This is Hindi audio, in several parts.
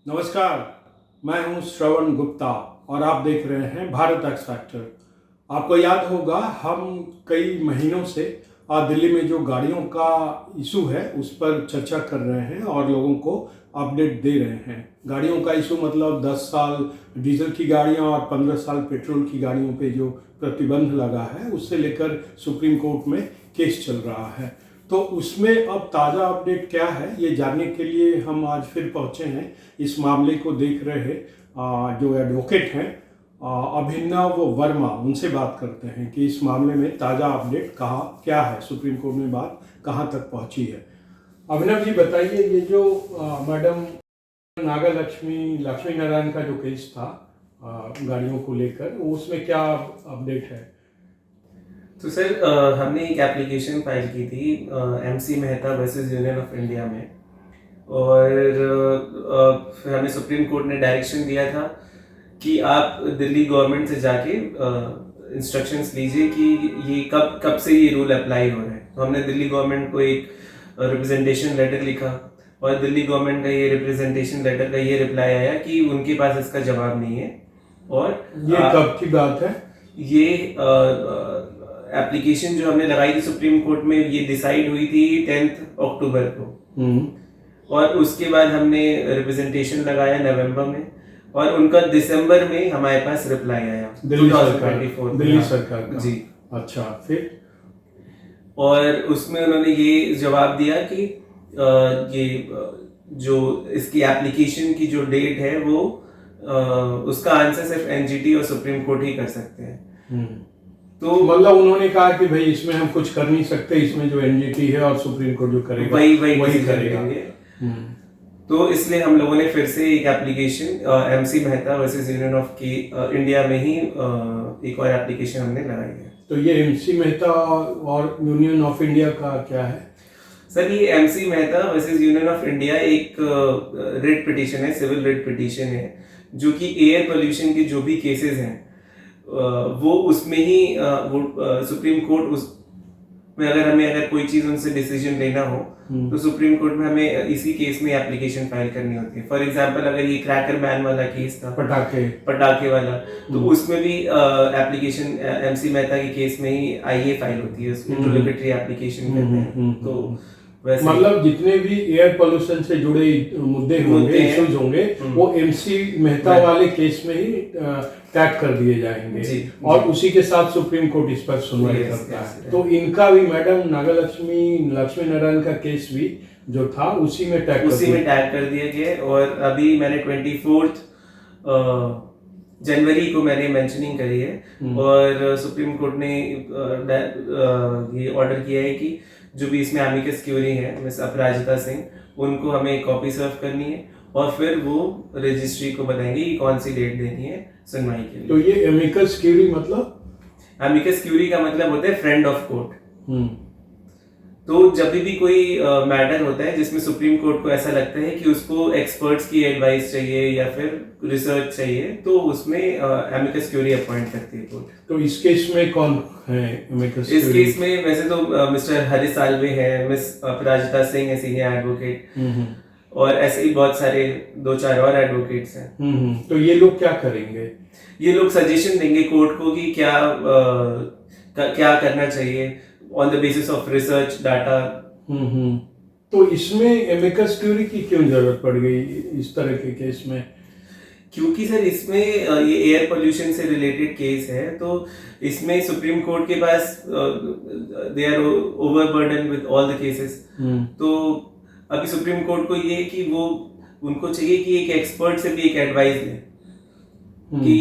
नमस्कार, मैं हूं श्रवण गुप्ता और आप देख रहे हैं भारत एक्स फैक्टर। आपको याद होगा हम कई महीनों से दिल्ली में जो गाड़ियों का इशू है उस पर चर्चा कर रहे हैं और लोगों को अपडेट दे रहे हैं। गाड़ियों का इशू मतलब 10 साल डीजल की गाड़ियां और 15 साल पेट्रोल की गाड़ियों पे जो प्रतिबंध लगा है उससे लेकर सुप्रीम कोर्ट में केस चल रहा है। तो उसमें अब ताज़ा अपडेट क्या है ये जानने के लिए हम आज फिर पहुंचे हैं। इस मामले को देख रहे जो एडवोकेट हैं अभिनव वर्मा, उनसे बात करते हैं कि इस मामले में ताज़ा अपडेट क्या है, सुप्रीम कोर्ट में बात कहाँ तक पहुंची है। अभिनव जी बताइए, ये जो मैडम लक्ष्मी नारायण का जो केस था गाड़ियों को लेकर, उसमें क्या अपडेट है? तो सर हमने एक एप्लीकेशन फाइल की थी MC Mehta versus union of India में, और फिर हमें सुप्रीम कोर्ट ने डायरेक्शन दिया था कि आप दिल्ली गवर्नमेंट से जाके इंस्ट्रक्शंस लीजिए कि ये कब से ये रूल अप्लाई हो रहा है। तो हमने दिल्ली गवर्नमेंट को एक रिप्रेजेंटेशन लेटर लिखा और दिल्ली गवर्नमेंट का ये रिप्रेजेंटेशन लेटर का ये रिप्लाई आया कि उनके पास इसका जवाब नहीं है। और ये कब की बात है? ये एप्लीकेशन जो हमने लगाई थी सुप्रीम कोर्ट में, ये डिसाइड हुई थी 10 अक्टूबर को, और उसके बाद हमने रिप्रेजेंटेशन लगाया नवंबर में, और उनका दिसंबर में हमारे पास रिप्लाई आया दिल्ली सरकार का। जी। अच्छा, फिर? और उसमें उन्होंने ये जवाब दिया कि ये जो इसकी एप्लीकेशन की जो डेट है वो उसका आंसर सिर्फ NGT और सुप्रीम कोर्ट ही कर सकते हैं। तो मतलब उन्होंने कहा कि भाई इसमें हम कुछ कर नहीं सकते, इसमें जो NGT है और सुप्रीम कोर्ट जो करेगा वही करेगा। तो इसलिए हम लोगों ने फिर से एक application MC Mehta versus union of India में ही एक और एप्लीकेशन हमने लगाई है। तो ये MC मेहता और यूनियन ऑफ इंडिया का क्या है? सर ये MC Mehta versus union of India एक रिट पिटीशन है, सिविल रिट पिटीशन है, जो कि एयर पोल्यूशन के जो भी केसेस हैं वो उसमें ही सुप्रीम कोर्ट उसमें अगर कोई चीज उनसे डिसीजन लेना हो तो सुप्रीम कोर्ट में हमें इसी केस में एप्लीकेशन फाइल करनी होती है। फॉर एग्जांपल अगर ये क्रैकर बैन वाला केस था, पटाखे वाला, तो उसमें भी एप्लीकेशन MC मेहता के केस में ही IA फाइल होती है, उसमें इंट्रोगेटरी एप्लीकेशन कहते हैं। तो मतलब जितने भी एयर पोल्यूशन से जुड़े मुद्दे होंगे, इश्यूज होंगे, वो MC मेहता वाले केस में ही टैग कर दिए जाएंगे और उसी के साथ सुप्रीम कोर्ट इस पर सुनवाई करता है। तो इनका भी मैडम लक्ष्मी नारायण का केस भी जो था उसी में टैग कर दिया गया। और अभी मैंने 24 जनवरी को मैंने मेंशनिंग करी है और सुप्रीम कोर्ट ने ये ऑर्डर किया है कि जो भी इसमें एमिकस क्यूरी है मिस अपराजिता सिंह, उनको हमें कॉपी सर्व करनी है और फिर वो रजिस्ट्री को बताएंगे कि कौन सी डेट देनी है सुनवाई के लिए। तो ये एमिकस क्यूरी मतलब? एमिकस क्यूरी का मतलब होता है फ्रेंड ऑफ कोर्ट। तो जब भी कोई मैटर होता है जिसमें सुप्रीम कोर्ट को ऐसा लगता है कि उसको एक्सपर्ट्स की एडवाइस चाहिए या फिर रिसर्च चाहिए, तो उसमें एमिकस क्यूरी अपॉइंट करती है कोर्ट। तो इस केस में कौन है एमिकस क्यूरी? इस केस में वैसे तो मिस्टर हरीश साल्वे है, मिस अपराजिता सिंह है सीनियर एडवोकेट, और ऐसे ही बहुत सारे 2-4 और एडवोकेट्स हैं। तो ये लोग क्या करेंगे? ये लोग सजेशन देंगे कोर्ट को कि क्या करना चाहिए on the basis of research data. तो इसमें एमिकस क्यूरी की क्यों जरूरत पड़ गई इस तरह के केस में? क्योंकि सर इसमें ये एयर पोल्यूशन से रिलेटेड केस है, तो इसमें सुप्रीम कोर्ट के पास they are overburden with all the cases. तो अभी सुप्रीम कोर्ट को ये कि वो उनको चाहिए कि एक एक्सपर्ट से भी एक एडवाइस ले कि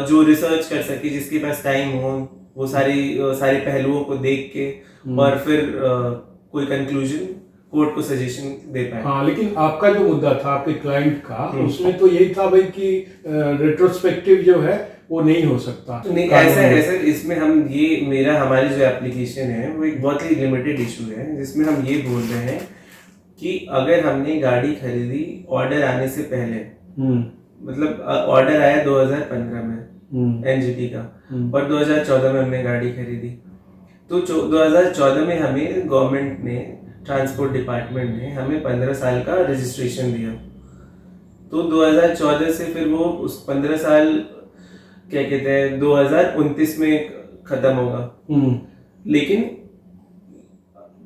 जो रिसर्च कर सके, जिसके पास टाइम हो, वो सारे पहलुओं को देख के और फिर कोई कंक्लूजन कोर्ट को सजेशन दे पाए। हाँ, लेकिन आपका जो मुद्दा था आपके क्लाइंट का, उसमें तो यही था भाई कि रेट्रोस्पेक्टिव जो है वो नहीं हो सकता। नहीं, ऐसा है सर, इसमें हमारी जो एप्लीकेशन है वो एक बहुत ही लिमिटेड इशू है, जिसमें हम ये बोल रहे हैं कि अगर हमने गाड़ी खरीदी ऑर्डर आने से पहले, मतलब ऑर्डर आया 2015 में NGT का, और 2014 में हमने गाड़ी खरीदी, तो 2014 में हमें गवर्नमेंट ने, ट्रांसपोर्ट डिपार्टमेंट ने हमें 15 साल का रजिस्ट्रेशन दिया तो 2014 से फिर वो उस 15 साल क्या कहते हैं 2029 में खत्म होगा। लेकिन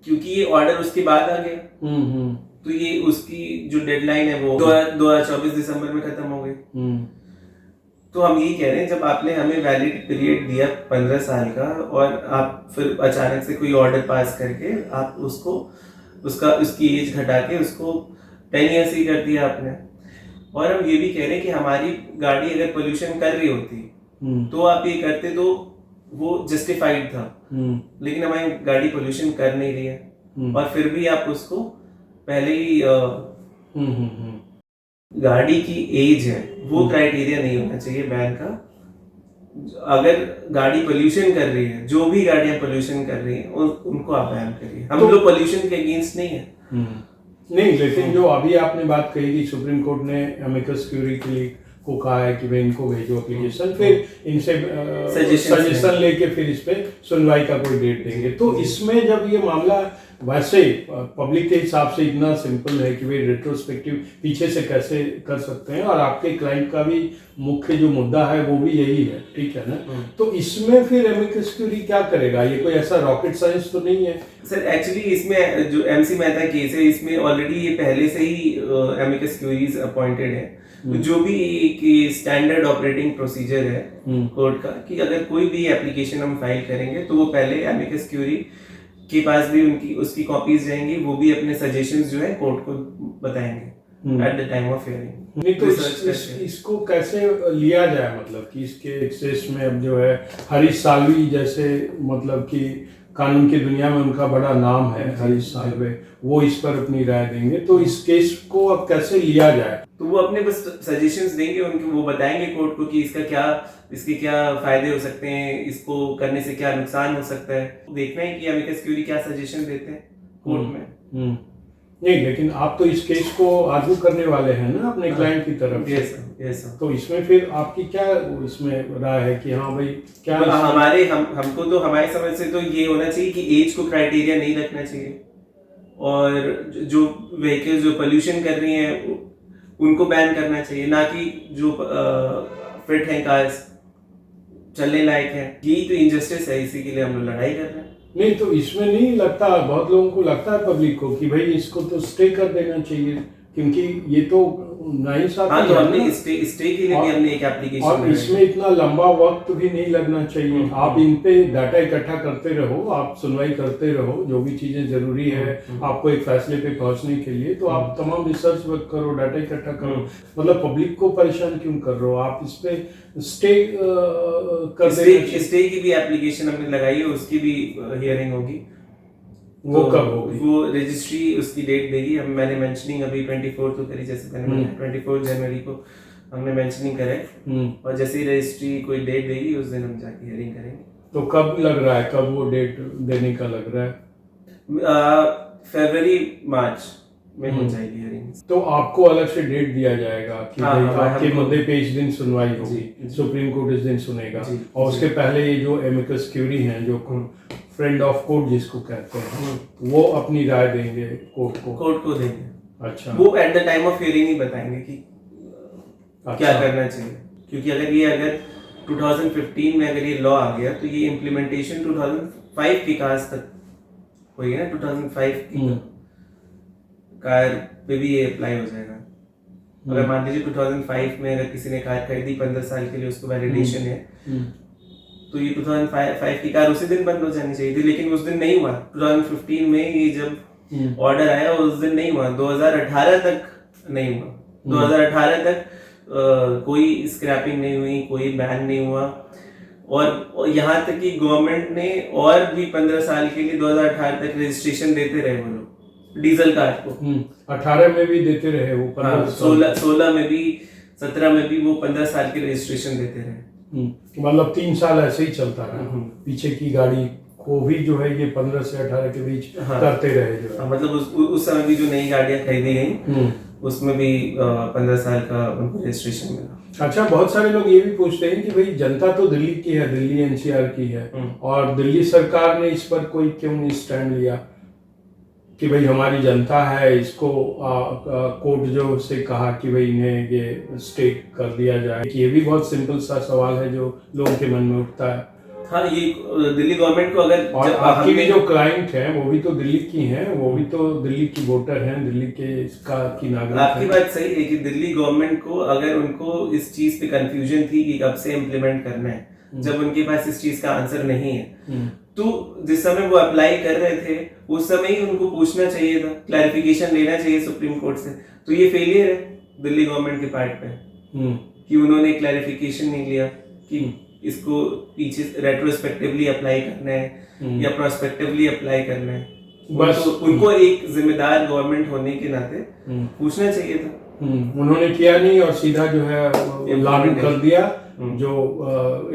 क्योंकि ये ऑर्डर उसके बाद आ गया तो ये उसकी जो डेडलाइन है वो 2024 दिसंबर में खत्म हो गई। तो हम यही कह रहे हैं, जब आपने हमें वैलिड पीरियड दिया 15 साल का और आप फिर अचानक से कोई ऑर्डर पास करके आप उसकी एज घटा के उसको 10 ईयर्स ही कर दिया आपने। और हम ये भी कह रहे हैं कि हमारी गाड़ी अगर पोल्यूशन कर रही होती तो आप ये करते तो वो जस्टिफाइड था, लेकिन हमारी गाड़ी पोल्यूशन कर नहीं रही है और फिर भी आप उसको पहले ही गाड़ी की एज है वो क्राइटेरिया नहीं होना चाहिए बैन का। अगर गाड़ी पोल्यूशन कर रही है, जो भी गाड़ियां पोल्यूशन कर रही हैं उनको आप बैन करिए। हम लोग पोल्यूशन के अगेंस्ट नहीं है। नहीं, लेकिन जो अभी आपने बात कही कि सुप्रीम कोर्ट ने अमिकस क्यूरी के लिए को कहा है कि भाई इनको भेजो एप्लीकेशन, फिर इनसे सजेशन लेके फिर इस पे सुनवाई का कोई डेट देंगे। तो इसमें जब ये मामला वैसे पब्लिक के हिसाब से इतना सिंपल है कि भाई रेट्रोस्पेक्टिव पीछे से कैसे कर सकते हैं, और आपके क्लाइंट का भी मुख्य जो मुद्दा है वो भी यही है, ठीक है ना। तो इसमें फिर अमिकस क्यूरी क्या करेगा? ये कोई ऐसा रॉकेट साइंस तो नहीं है सर। एक्चुअली इसमें जो एमसी मेहता केस है इसमें ऑलरेडी ये पहले से ही अमिकस क्यूरीज अपॉइंटेड है। जो भी एक स्टैंडर्ड ऑपरेटिंग प्रोसीजर है कोर्ट का कि अगर कोई भी एप्लीकेशन हम फाइल करेंगे तो वो पहले अमिकस क्यूरी के पास भी उसकी कॉपीज जाएंगी, वो भी अपने सजेशंस जो है कोर्ट को बताएंगे eight the time of hearing. नहीं तो इसको कैसे लिया जाए, मतलब कि इसके एक्सेस में अब जो है हरीश साल्वी जैसे, मतलब कि कानून की दुनिया में उनका बड़ा नाम है हरीश साल्वे, वो इस पर अपनी राय देंगे, तो इस केस को अब कैसे लिया जाए? तो वो अपने बस सजेशंस देंगे उनको, वो बताएंगे कोर्ट को कि इसके क्या फायदे हो सकते हैं, इसको करने से क्या नुकसान हो सकता है। देखना है कि अमिकस क्यूरी क्या सजेशन देते हैं कोर्ट में। नहीं, लेकिन आप तो इस केस को आर्ग्यू करने वाले हैं ना अपने क्लाइंट की तरफ। Yes sir. तो इसमें फिर आपकी क्या इसमें राय है कि हाँ भाई क्या हमको तो हमारे समझ से तो ये होना चाहिए कि एज को क्राइटेरिया नहीं रखना चाहिए, और जो व्हीकल्स जो पोल्यूशन कर रही हैं उनको बैन करना चाहिए, ना कि जो फिट हैं कार्स, चलने लायक है। यही तो इनजस्टिस है, इसी के लिए हम लोग लड़ाई कर रहे हैं। नहीं तो इसमें नहीं लगता, बहुत लोगों को लगता है पब्लिक को कि भाई इसको तो स्टे कर देना चाहिए, क्योंकि ये तो नाइंसाफी है। तो हमने स्टे के लिए भी हमने एक एप्लीकेशन, और इसमें इतना लंबा वक्त भी नहीं लगना चाहिए। आप इन पे डाटा इकट्ठा करते रहो, आप सुनवाई करते रहो, जो भी चीजें जरूरी है आपको एक फैसले पे पहुंचने के लिए, तो आप तमाम रिसर्च वर्क करो, डाटा इकट्ठा करो। मतलब पब्लिक को परेशान क्यों कर रहे हो आप? इस पे स्टे स्टे की भी एप्लीकेशन हमने लगाई है, उसकी भी हियरिंग होगी। वो कब होगी? वो रजिस्ट्री उसकी डेट देगी। मैंने मेंशनिंग अभी 24 को करी, जैसे मैंने 24 जनवरी को हमने मेंशनिंग करे, और जैसे ही रजिस्ट्री कोई डेट देगी उस दिन हम जाके हियरिंग करेंगे। तो कब लग रहा है, कब वो डेट देने का लग रहा है? फरवरी मार्च में हो जाएगी हियरिंग। तो आपको अलग से डेट दिया जाएगा कि आपके मुद्दे पे इस दिन सुनवाई होगी, सुप्रीम कोर्ट इस दिन सुनेगा, और उसके पहले ये जो एमिकस क्यूरी हैं, जो फ्रेंड ऑफ कोर्ट जिसको कहते हैं, वो अपनी राय देंगे कोर्ट को देंगे। अच्छा, वो at the time of hearing ही बताएंगे कि क्या करना चाहिए, क्योंकि अगर 2015 में अगर ये लॉ आ गया तो ये इम्प्लीमेंटेशन 2005 की काज तक हुई है ना। 2005 की कार पे भी ये अप्लाई हो जाएगा। अगर मान लीजिए 2005 में अगर किसी ने कार खरीदी 15 साल के लिए, उसको वैलिडेशन है, तो ये 2005 की कार उसी दिन बंद हो जानी चाहिए थी, लेकिन उस दिन नहीं हुआ। 2015 में ये जब ऑर्डर आया उस दिन नहीं हुआ, 2018 तक नहीं हुआ। 2018 तक कोई स्क्रैपिंग नहीं हुई, कोई बैन नहीं हुआ, और यहाँ तक कि गवर्नमेंट ने और भी 15 साल के लिए 2018 तक रजिस्ट्रेशन देते रहे वो लोग डीजल कार को। 18 में भी देते रहे वो, 16 में भी, 17 में भी वो 15 साल की रजिस्ट्रेशन देते रहे। मतलब 3 साल ऐसे ही चलता रहा। पीछे की गाड़ी को भी जो है ये 15 से 18 के बीच करते रहे जो है। मतलब उस समय भी जो नई गाड़ियां खरीदी गई उसमें भी 15 साल का उनको रजिस्ट्रेशन मिला। अच्छा, बहुत सारे लोग ये भी पूछते हैं कि भाई जनता तो दिल्ली की है, दिल्ली एनसीआर की है, और दिल्ली सरकार ने इस पर कोई क्यों नहीं स्टैंड लिया? कि भाई हमारी जनता है, इसको कोर्ट जो से कहा कि भाई इन्हें ये स्टे कर दिया जाए, कि ये भी बहुत सिंपल सा सवाल है जो लोगों के मन में उठता है। हाँ, ये दिल्ली गवर्नमेंट को अगर और जब आपकी भी हमने जो क्लाइंट है वो भी तो दिल्ली की हैं, वो भी तो दिल्ली की वोटर हैं, दिल्ली के इसका की नागरिक आपकी है। बात सही है कि दिल्ली गवर्नमेंट को अगर उनको इस चीज पे कंफ्यूजन थी कि कब से इम्प्लीमेंट करना है, जब उनके पास इस चीज का आंसर नहीं है, तो जिस समय वो अप्लाई कर रहे थे उस समय ही उनको पूछना चाहिए था, क्लैरिफिकेशन लेना चाहिए सुप्रीम कोर्ट से। तो ये फेलियर है दिल्ली गवर्नमेंट के पार्ट पे कि उन्होंने क्लैरिफिकेशन नहीं लिया कि इसको पीछे रेट्रोस्पेक्टिवली अप्लाई करना है या प्रोस्पेक्टिवली अप्लाई करना है। बस उनको एक जिम्मेदार गवर्नमेंट होने के नाते पूछना चाहिए था। उन्होंने किया नहीं और सीधा जो है लागू कर दिया जो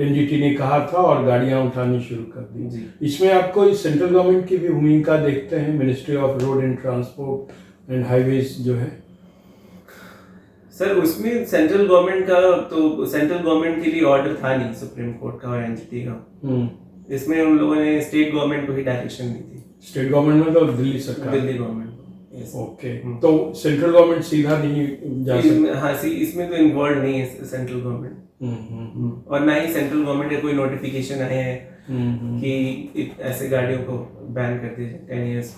एनजीटी ने कहा था और गाड़ियां उठानी शुरू कर दी। इसमें आपको इस सेंट्रल गवर्नमेंट की भी भूमिका देखते हैं, ministry of road and transport and highways जो है? सर उसमें सेंट्रल गवर्नमेंट के लिए ऑर्डर था नहीं सुप्रीम कोर्ट का और एनजीटी का। इसमें उन लोगों ने स्टेट गवर्नमेंट को ही डायरेक्शन दी थी। स्टेट गवर्नमेंट में तो दिल्ली सरकार, दिल्ली गवर्नमेंट को। ओके, तो सेंट्रल गवर्नमेंट सीधा नहीं जा सकती? हाँ, इसमें तो इन्वॉल्व नहीं है सेंट्रल गवर्नमेंट, और ना ही सेंट्रल गवर्नमेंट के कोई नोटिफिकेशन आए हैं कि ऐसे गाड़ियों को बैन कर दिया जाए 10 इयर्स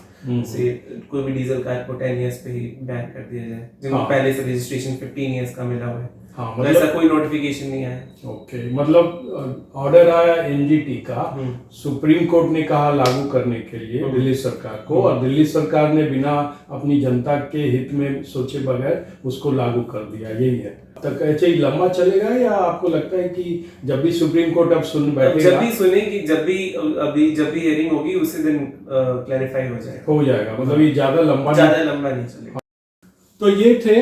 से, कोई भी डीजल कार को 10 इयर्स पे ही बैन कर दिया जाए जिनको पहले से रजिस्ट्रेशन 15 इयर्स का मिला हुआ है। हाँ, मतलब ऐसा कोई नोटिफिकेशन नहीं आया। ओके, मतलब ऑर्डर आया एनजीटी का, सुप्रीम कोर्ट ने कहा लागू करने के लिए दिल्ली सरकार को, और दिल्ली सरकार ने बिना अपनी जनता के हित में सोचे बगैर उसको लागू कर दिया, यही है। तक ऐसे ही लंबा चलेगा या आपको लगता है कि जब भी सुप्रीम कोर्ट अब सुन बैठेगा, जब भी सुनेगी, जब भी हियरिंग होगी उसी दिन क्लैरिफाई हो जाएगा, मतलब ये ज्यादा लंबा नहीं चलेगा। तो ये थे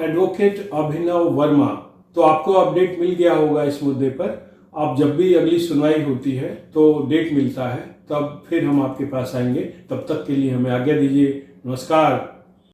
एडवोकेट अभिनव वर्मा। तो आपको अपडेट मिल गया होगा इस मुद्दे पर। आप जब भी अगली सुनवाई होती है तो डेट मिलता है, तब फिर हम आपके पास आएंगे। तब तक के लिए हमें आज्ञा दीजिए। नमस्कार।